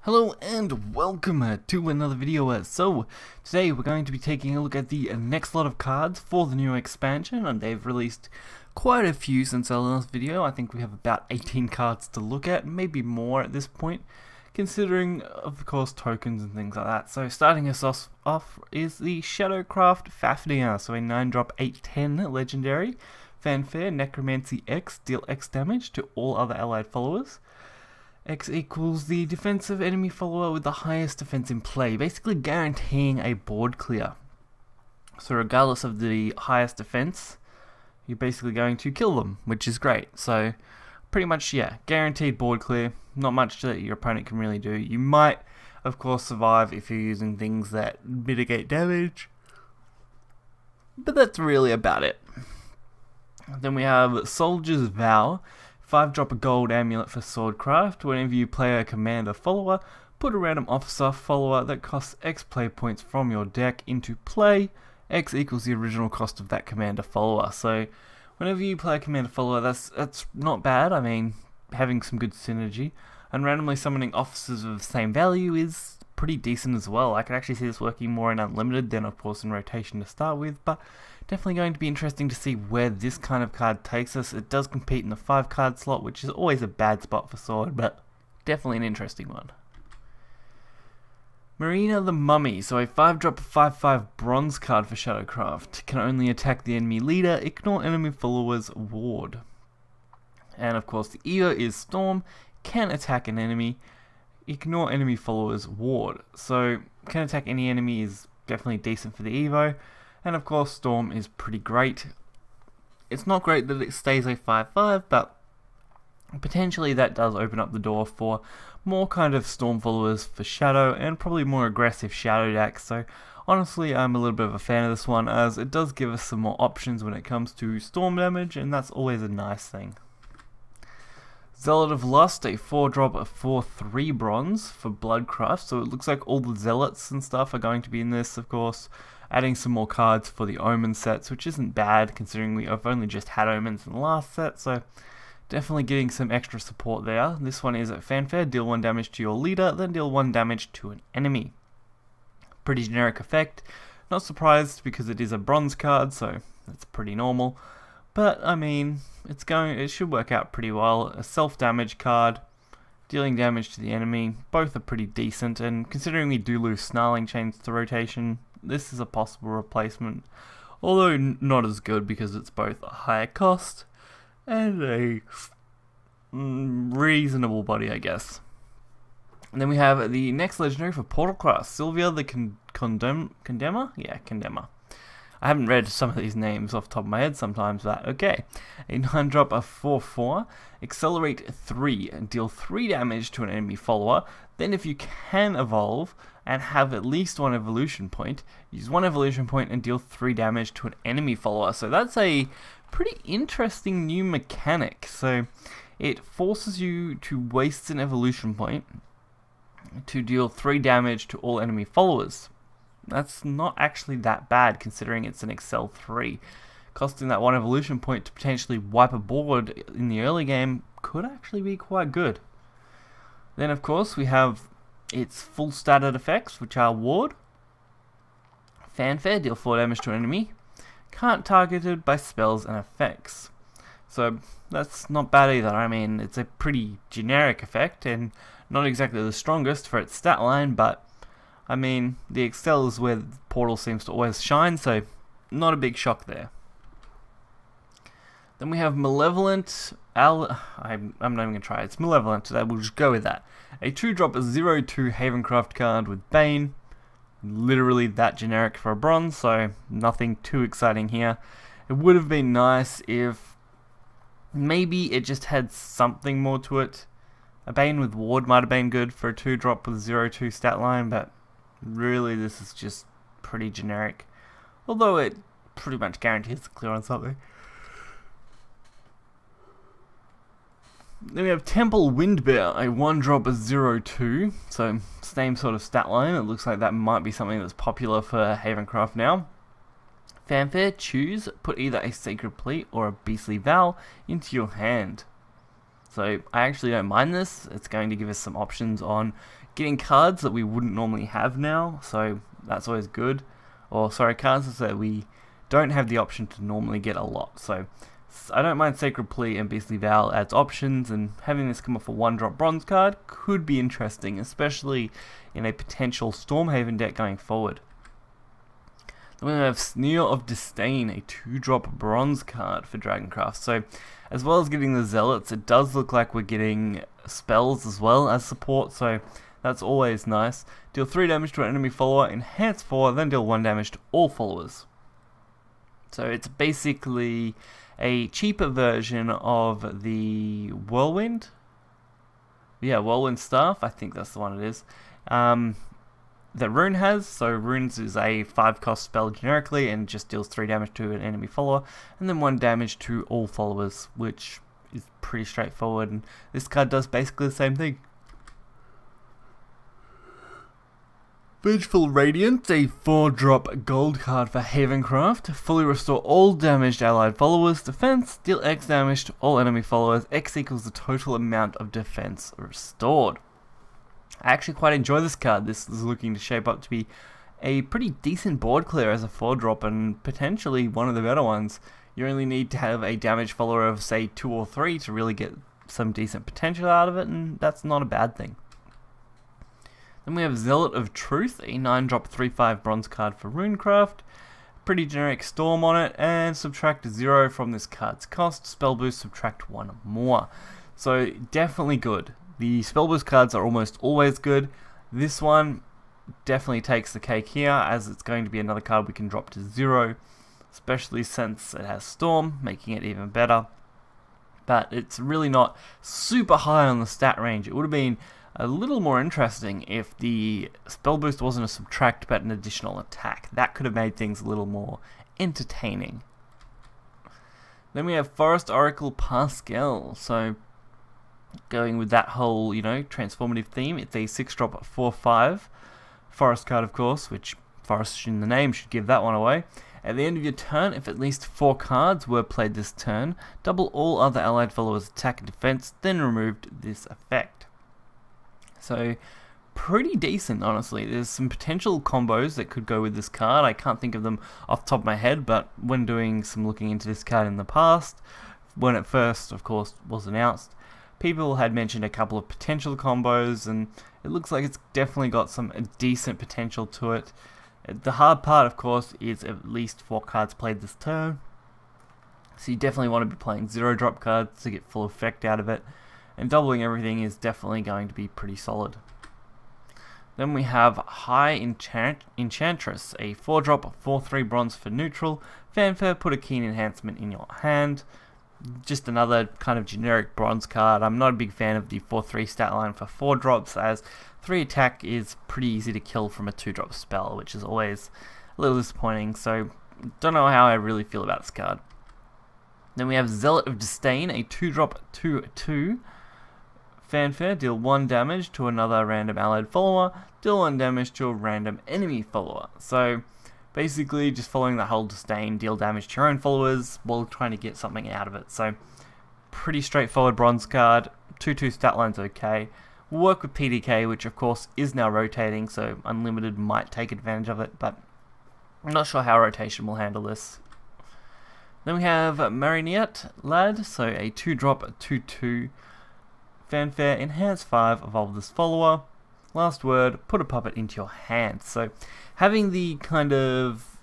Hello and welcome to another video. So today we're going to be taking a look at the next lot of cards for the new expansion, and they've released quite a few since our last video. I think we have about 18 cards to look at, maybe more at this point, considering of course tokens and things like that. So starting us off is the Shadowcraft Fafnir, so a 9-drop 8/10 legendary. Fanfare, Necromancy X, deal X damage to all other allied followers. X equals the defensive enemy follower with the highest defense in play, basically guaranteeing a board clear. So regardless of the highest defense, you're basically going to kill them, which is great. So pretty much, yeah, guaranteed board clear. Not much that your opponent can really do. You might, of course, survive if you're using things that mitigate damage, but that's really about it. Then we have Soldier's Vow. 5-drop a gold amulet for Swordcraft. Whenever you play a commander follower, put a random officer follower that costs X play points from your deck into play. X equals the original cost of that commander follower. So whenever you play a commander follower, that's not bad. I mean, having some good synergy. And randomly summoning officers of the same value is pretty decent as well. I can actually see this working more in Unlimited than of course in Rotation to start with, but definitely going to be interesting to see where this kind of card takes us. It does compete in the 5-card slot, which is always a bad spot for Sword, but definitely an interesting one. Marian the Mummy, so a 5-drop 5/5 bronze card for Shadowcraft. Can only attack the enemy leader, ignore enemy followers, ward. And of course the Evo is Storm, can attack an enemy, ignore enemy followers, ward. So can attack any enemy is definitely decent for the Evo. And of course Storm is pretty great. It's not great that it stays a 5/5, but potentially that does open up the door for more kind of Storm followers for Shadow, and probably more aggressive Shadow decks. So honestly, I'm a little bit of a fan of this one, as it does give us some more options when it comes to Storm damage, and that's always a nice thing. Zealot of Lust, a 4-drop 4/3 bronze for Bloodcraft. So it looks like all the Zealots and stuff are going to be in this, of course. Adding some more cards for the Omen sets, which isn't bad considering we have only just had Omens in the last set, so definitely getting some extra support there. This one is at Fanfare, deal 1 damage to your leader, then deal 1 damage to an enemy. Pretty generic effect. Not surprised because it is a bronze card, so that's pretty normal. But I mean, it should work out pretty well. A self-damage card, dealing damage to the enemy, both are pretty decent, and considering we do lose Snarling Chains to Rotation, this is a possible replacement, although not as good because it's both a higher cost and a reasonable body, I guess. And then we have the next legendary for Portalcraft, Sylvia the Condemner? Yeah, Condemner. I haven't read some of these names off the top of my head sometimes, but okay. A 9-drop 4/4, accelerate 3 and deal 3 damage to an enemy follower. Then if you can evolve and have at least 1 evolution point, use 1 evolution point and deal 3 damage to an enemy follower. So that's a pretty interesting new mechanic. So it forces you to waste an evolution point to deal 3 damage to all enemy followers. That's not actually that bad considering it's an Excel 3. Costing that 1 evolution point to potentially wipe a board in the early game could actually be quite good. Then of course we have its full statted effects, which are Ward, Fanfare, deal 4 damage to an enemy, can't targeted by spells and effects. So that's not bad either. I mean, it's a pretty generic effect and not exactly the strongest for its stat line, but I mean, the Excel is where the Portal seems to always shine, so not a big shock there. Then we have Malevolent I'm not even going to try. It's Malevolent, so we'll just go with that. A 2-drop 0/2 Havencraft card with Bane. Literally that generic for a bronze, so nothing too exciting here. It would have been nice if maybe it just had something more to it. A Bane with Ward might have been good for a 2-drop with 0/2 stat line, but really this is just pretty generic. Although it pretty much guarantees the clear on something. Then we have Temple Windbear, a 1-drop 0/2, so same sort of stat line. It looks like that might be something that's popular for Havencraft now. Fanfare, choose, put either a Sacred Plea or a Beastly Vow into your hand. So I actually don't mind this. It's going to give us some options on getting cards that we wouldn't normally have now, so that's always good. Or sorry, cards that we don't have the option to normally get a lot. So I don't mind Sacred Plea and Beastly Vow as options, and having this come off a 1-drop bronze card could be interesting, especially in a potential Stormhaven deck going forward. Then we have Sneer of Disdain, a 2-drop bronze card for Dragoncraft. So as well as getting the Zealots, it does look like we're getting spells as well as support, so that's always nice. Deal 3 damage to an enemy follower, enhance 4, then deal 1 damage to all followers. So it's basically a cheaper version of the Whirlwind. Yeah, Whirlwind Staff, I think that's the one it is. That Rune has. So Runes is a 5-cost spell generically and just deals 3 damage to an enemy follower, and then 1 damage to all followers, which is pretty straightforward, and this card does basically the same thing. Vengeful Radiance, a 4-drop gold card for Havencraft. Fully restore all damaged allied followers' defense. Deal X damage to all enemy followers. X equals the total amount of defense restored. I actually quite enjoy this card. This is looking to shape up to be a pretty decent board clear as a 4-drop, and potentially one of the better ones. You only need to have a damage follower of say 2 or 3 to really get some decent potential out of it, and that's not a bad thing. Then we have Zealot of Truth, a 9-drop 3/5 bronze card for Runecraft. Pretty generic storm on it, and subtract 0 from this card's cost. Spell boost, subtract 1 more. So definitely good. The spell boost cards are almost always good. This one definitely takes the cake here, as it's going to be another card we can drop to 0, especially since it has storm, making it even better. But it's really not super high on the stat range. It would have been a little more interesting if the spell boost wasn't a subtract but an additional attack. That could have made things a little more entertaining. Then we have Forest Oracle Pascale. So going with that whole, transformative theme, it's a 6-drop 4/5 forest card, of course, which forest in the name should give that one away. At the end of your turn, if at least 4 cards were played this turn, double all other allied followers' attack and defense, then removed this effect. So pretty decent, honestly. There's some potential combos that could go with this card. I can't think of them off the top of my head, but when doing some looking into this card in the past, when it first, of course, was announced, people had mentioned a couple of potential combos, and it looks like it's definitely got some decent potential to it. The hard part, of course, is at least 4 cards played this turn, so you definitely want to be playing 0-drop cards to get full effect out of it, and doubling everything is definitely going to be pretty solid. Then we have High Enchantress, a 4-drop 4/3 bronze for neutral. Fanfare, put a keen enhancement in your hand. Just another kind of generic bronze card. I'm not a big fan of the 4/3 stat line for 4 drops, as 3 attack is pretty easy to kill from a 2-drop spell, which is always a little disappointing, so don't know how I really feel about this card. Then we have Zealot of Disdain, a 2-drop 2/2 Fanfare, deal 1 damage to another random allied follower, deal 1 damage to a random enemy follower. So basically just following the whole Disdain, deal damage to your own followers while trying to get something out of it. So pretty straightforward bronze card. 2/2 stat line's okay. We'll work with PDK, which of course is now rotating, so Unlimited might take advantage of it, but I'm not sure how rotation will handle this. Then we have Marionette Lad, so a 2-drop 2/2 Fanfare, enhance 5, evolve this follower. Last word, put a puppet into your hand. So having the kind of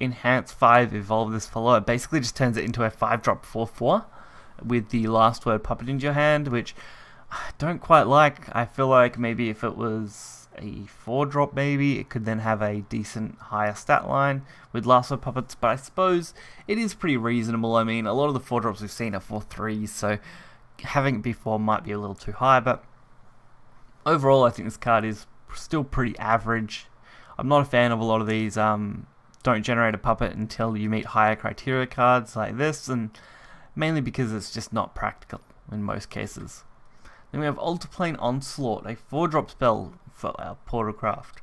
enhance 5, evolve this follower, basically just turns it into a 5-drop 4/4 with the last word, puppet into your hand, which I don't quite like. I feel like maybe if it was a 4-drop maybe, it could then have a decent higher stat line with last word puppets, but I suppose it is pretty reasonable. I mean, a lot of the 4-drops we've seen are 4/3s, so having it before might be a little too high, but overall I think this card is still pretty average. I'm not a fan of a lot of these don't generate a puppet until you meet higher criteria cards like this, and mainly because it's just not practical in most cases. Then we have Alterplane Onslaught, a 4-drop spell for our Portalcraft.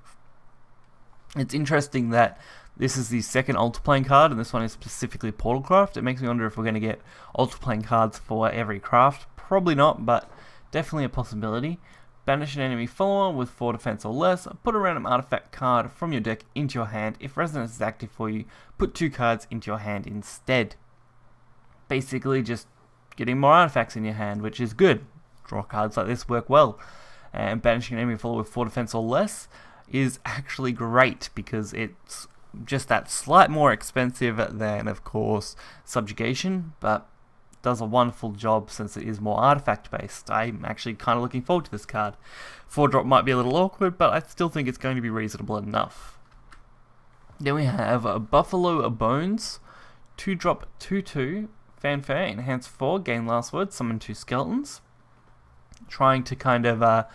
It's interesting that this is the second Alterplane card, and this one is specifically Portalcraft. It makes me wonder if we're going to get Alterplane cards for every craft. Probably not, but definitely a possibility. Banish an enemy follower with 4 defense or less. Put a random artifact card from your deck into your hand. If Resonance is active for you, put 2 cards into your hand instead. Basically just getting more artifacts in your hand, which is good. Draw cards like this work well. And banishing an enemy follower with 4 defense or less is actually great because it's just that slight more expensive than, of course, Subjugation, but does a wonderful job since it is more artifact based. I'm actually kind of looking forward to this card. 4-drop might be a little awkward, but I still think it's going to be reasonable enough. Then we have a Buffalo Bones, 2-drop 2/2, Fanfare, enhance 4, gain last word, summon 2 skeletons. Trying to kind of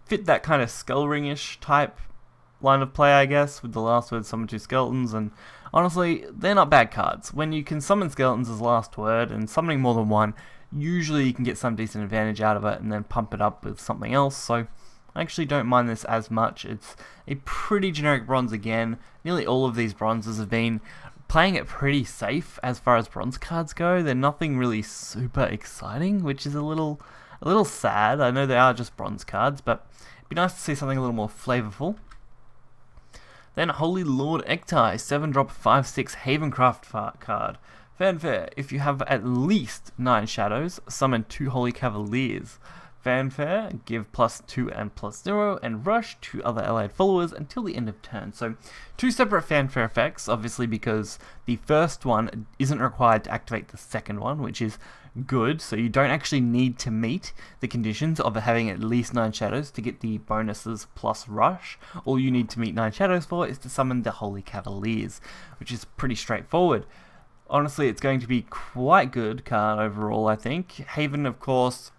fit that kind of Skull Ring-ish type line of play, I guess, with the last word, summon 2 skeletons, and honestly, they're not bad cards. When you can summon skeletons as last word, and summoning more than one, usually you can get some decent advantage out of it, and then pump it up with something else, so I actually don't mind this as much. It's a pretty generic bronze again. Nearly all of these bronzes have been playing it pretty safe as far as bronze cards go. They're nothing really super exciting, which is a little sad. I know they are just bronze cards, but it'd be nice to see something a little more flavorful. Then Holylord Eachtar, 7-drop 5/6 Havencraft card. Fanfare, if you have at least 9 shadows, summon 2 Holy Cavaliers. Fanfare, give +2 and +0, and rush 2 other allied followers until the end of turn. So 2 separate fanfare effects, obviously because the first one isn't required to activate the second one, which is good, so you don't actually need to meet the conditions of having at least 9 shadows to get the bonuses plus rush. All you need to meet 9 shadows for is to summon the Holy Cavaliers, which is pretty straightforward. Honestly, it's going to be quite good card overall, I think. Haven, of course,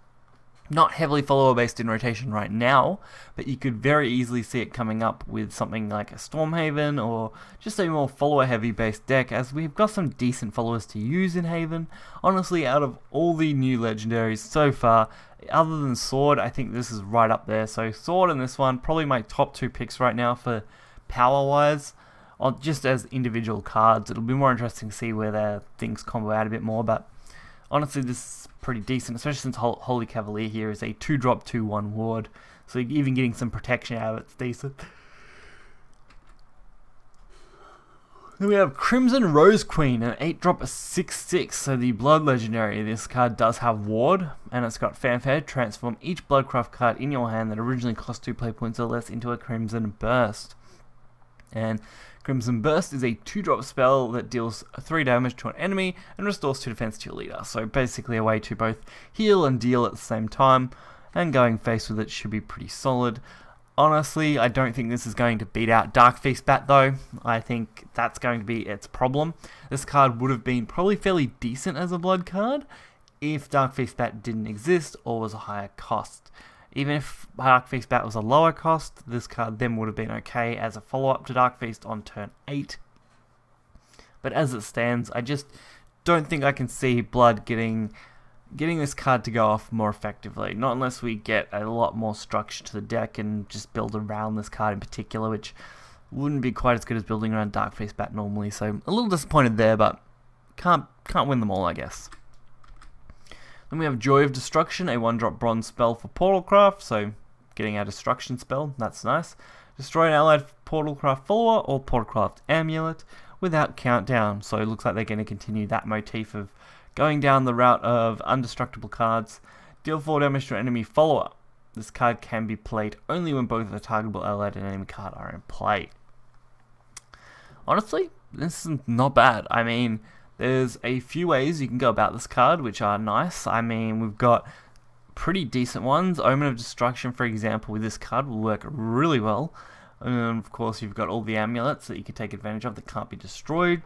not heavily follower based in rotation right now, but you could very easily see it coming up with something like a Stormhaven or just a more follower heavy based deck, as we've got some decent followers to use in Haven. Honestly, out of all the new legendaries so far, other than Sword, I think this is right up there. So Sword and this one, probably my top 2 picks right now for power wise. Just as individual cards, it'll be more interesting to see where their things combo out a bit more, but honestly, this is pretty decent, especially since Holy Cavalier here is a 2-drop 2/1 ward, so even getting some protection out of it's decent. Then we have Crimson Rose Queen, an 8-drop 6/6, so the Blood Legendary. This card does have ward, and it's got Fanfare, transform each Bloodcraft card in your hand that originally cost 2 play points or less into a Crimson Burst. And Crimson Burst is a 2-drop spell that deals 3 damage to an enemy and restores 2 defense to your leader. So basically a way to both heal and deal at the same time, and going face with it should be pretty solid. Honestly, I don't think this is going to beat out Dark Feast Bat though. I think that's going to be its problem. This card would have been probably fairly decent as a blood card if Dark Feast Bat didn't exist or was a higher cost. Even if Dark Feast Bat was a lower cost, this card then would have been okay as a follow-up to Dark Feast on turn 8. But as it stands, I just don't think I can see Blood getting this card to go off more effectively. Not unless we get a lot more structure to the deck and just build around this card in particular, which wouldn't be quite as good as building around Dark Feast Bat normally. So a little disappointed there, but can't win them all, I guess. Then we have Joy of Destruction, a 1-drop bronze spell for Portalcraft, so getting our destruction spell, that's nice. Destroy an allied Portalcraft follower or Portalcraft amulet without countdown, so it looks like they're going to continue that motif of going down the route of undestructible cards. Deal 4 damage to an enemy follower. This card can be played only when both the targetable allied and enemy card are in play. Honestly, this is not bad. I mean, there's a few ways you can go about this card, which are nice. I mean, we've got pretty decent ones. Omen of Destruction, for example, with this card will work really well. And of course, you've got all the amulets that you can take advantage of that can't be destroyed.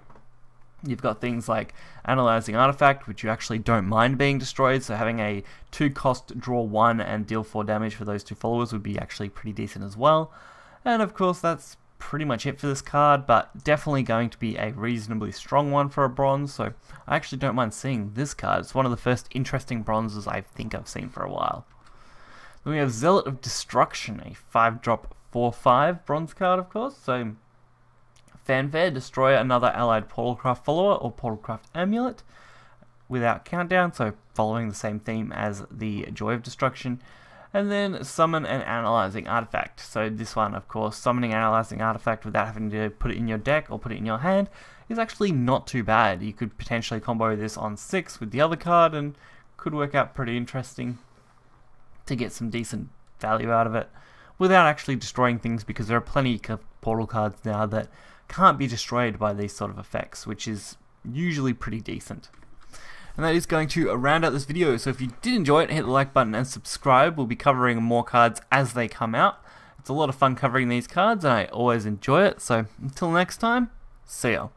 You've got things like Analyzing Artifact, which you actually don't mind being destroyed, so having a 2-cost draw 1 and deal 4 damage for those 2 followers would be actually pretty decent as well. And of course, that's pretty much it for this card, but definitely going to be a reasonably strong one for a bronze, so I actually don't mind seeing this card. It's one of the first interesting bronzes I think I've seen for a while. Then we have Zealot of Destruction, a 5-drop 4/5 bronze card, of course, so Fanfare, destroy another allied Portalcraft follower or Portalcraft amulet. without countdown, so following the same theme as the Joy of Destruction. And then summon an analyzing artifact. So this one, of course, summoning an analyzing artifact without having to put it in your deck or put it in your hand is actually not too bad. You could potentially combo this on 6 with the other card and could work out pretty interesting to get some decent value out of it without actually destroying things, because there are plenty of portal cards now that can't be destroyed by these sort of effects, which is usually pretty decent. And that is going to round out this video. So if you did enjoy it, hit the like button and subscribe. We'll be covering more cards as they come out. It's a lot of fun covering these cards and I always enjoy it. So until next time, see ya.